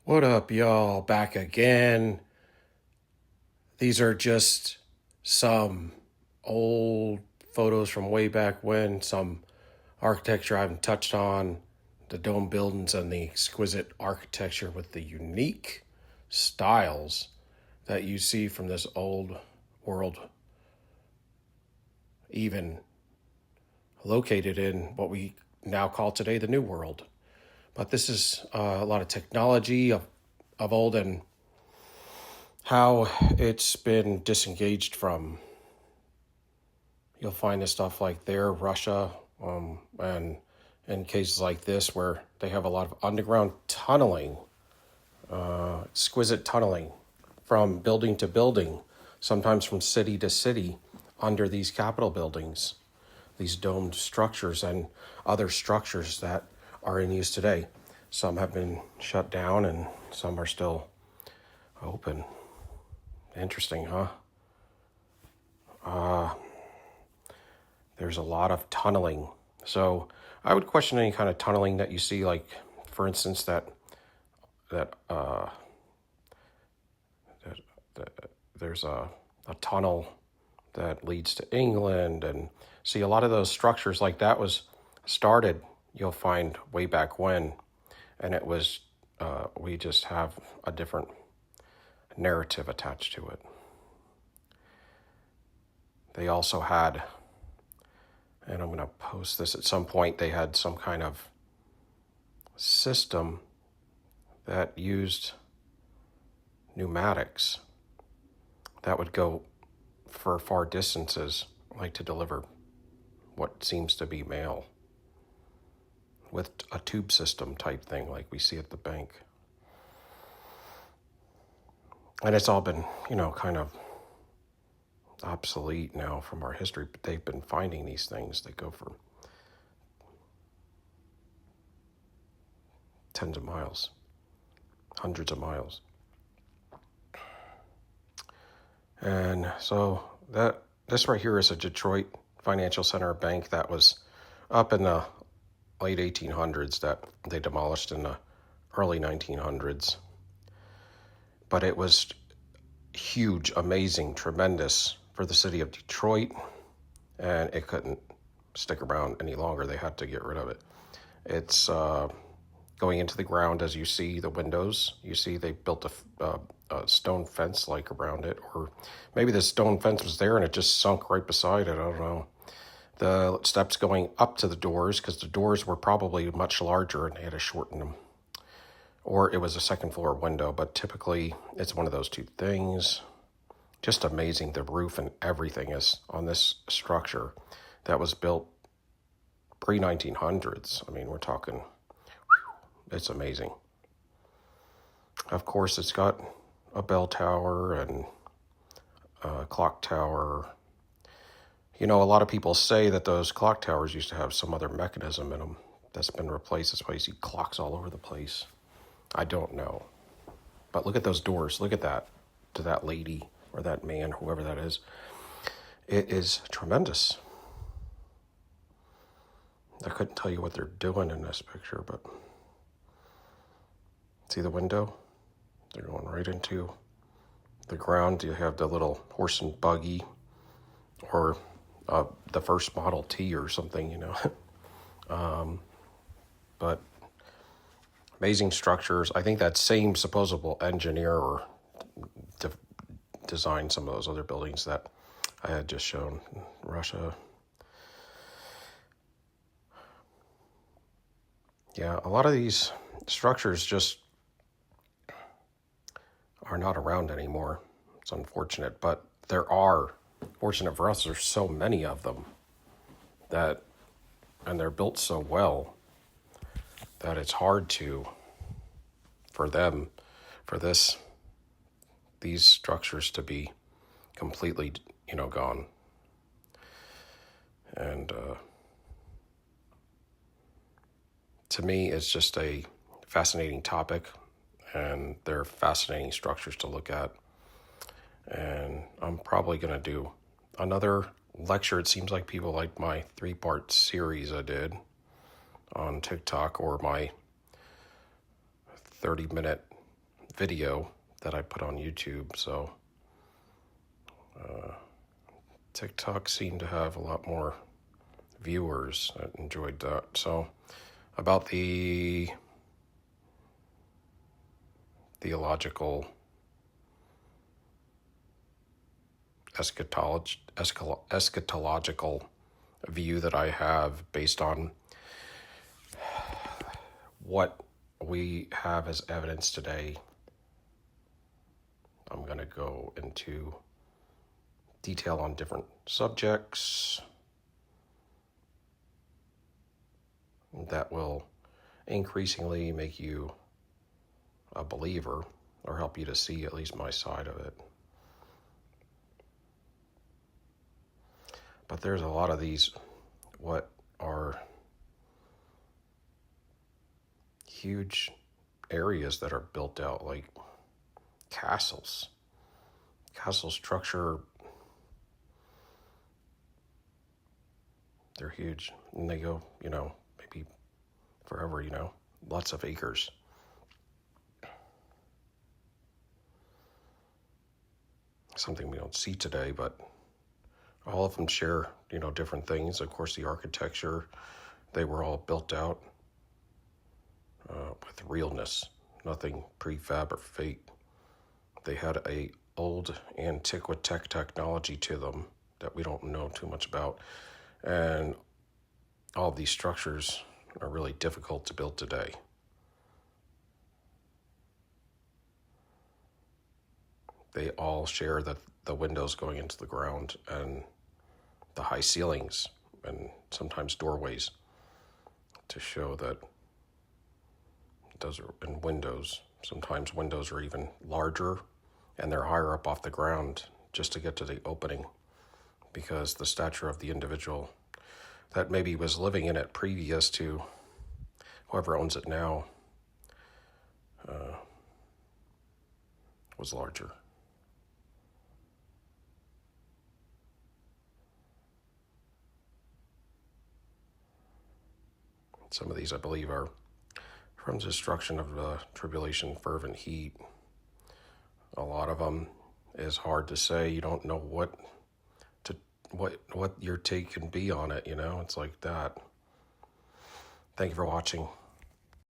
What up, y'all? Back again. These are just some old photos from way back when, some architecture I haven't touched on, the dome buildings and the exquisite architecture with the unique styles that you see from this old world, even located in what we now call today the New World. But this is a lot of technology of old and how it's been disengaged from. You'll find this stuff like there, Russia, and in cases like this where they have a lot of underground tunneling, exquisite tunneling from building to building, sometimes from city to city under these Capitol buildings, these domed structures and other structures that are in use today. Some have been shut down and some are still open. Interesting, huh? There's a lot of tunneling. So I would question any kind of tunneling that you see, like, for instance, that there's a tunnel that leads to England, and see a lot of those structures like that was started, you'll find way back when, and it was we just have a different narrative attached to it. They also had, and I'm going to post this at some point, they had some kind of system that used pneumatics that would go for far distances, like to deliver what seems to be mail with a tube system type thing like we see at the bank. And it's all been, kind of obsolete now from our history, but they've been finding these things that go for tens of miles, hundreds of miles. And so this right here is a Detroit financial center bank that was up in the late 1800s that they demolished in the early 1900s. But it was huge, amazing, tremendous for the city of Detroit, and it couldn't stick around any longer. They had to get rid of it. It's going into the ground, as you see the windows. You see they built a stone fence like around it, or maybe the stone fence was there and it just sunk right beside it. I don't know. The steps going up to the doors, because the doors were probably much larger and they had to shorten them. Or it was a second floor window, but typically it's one of those two things. Just amazing. The roof and everything is on this structure that was built pre-1900s. I mean, we're talking, it's amazing. Of course, it's got a bell tower and a clock tower. A lot of people say that those clock towers used to have some other mechanism in them that's been replaced. That's why you see clocks all over the place. I don't know. But look at those doors. Look at that, to that lady or that man, whoever that is. It is tremendous. I couldn't tell you what they're doing in this picture, but see the window? They're going right into the ground. You have the little horse and buggy, or the first Model T or something, But amazing structures. I think that same supposable engineer or designed some of those other buildings that I had just shown in Russia. Yeah, a lot of these structures just are not around anymore. It's unfortunate, but there are, fortunate for us, there's so many of them and they're built so well that it's hard for these structures to be completely, gone. And to me, it's just a fascinating topic, and they're fascinating structures to look at. And I'm probably going to do another lecture. It seems like people like my 3-part series I did on TikTok, or my 30-minute video that I put on YouTube. So TikTok seemed to have a lot more viewers that enjoyed that. So about the theological eschatological view that I have based on what we have as evidence today. I'm going to go into detail on different subjects that will increasingly make you a believer or help you to see at least my side of it. But there's a lot of these, what are huge areas that are built out like castles. Castle structure, they're huge. And they go, maybe forever, lots of acres. Something we don't see today, but all of them share, different things. Of course, the architecture, they were all built out with realness, nothing prefab or fake. They had a old antiquitech technology to them that we don't know too much about. And all of these structures are really difficult to build today. They all share the windows going into the ground and the high ceilings and sometimes doorways to show that those are in windows. Sometimes windows are even larger and they're higher up off the ground just to get to the opening because the stature of the individual that maybe was living in it previous to whoever owns it now was larger. Some of these, I believe, are from the destruction of the tribulation, fervent heat. A lot of them is hard to say. You don't know what your take can be on it. It's like that. Thank you for watching.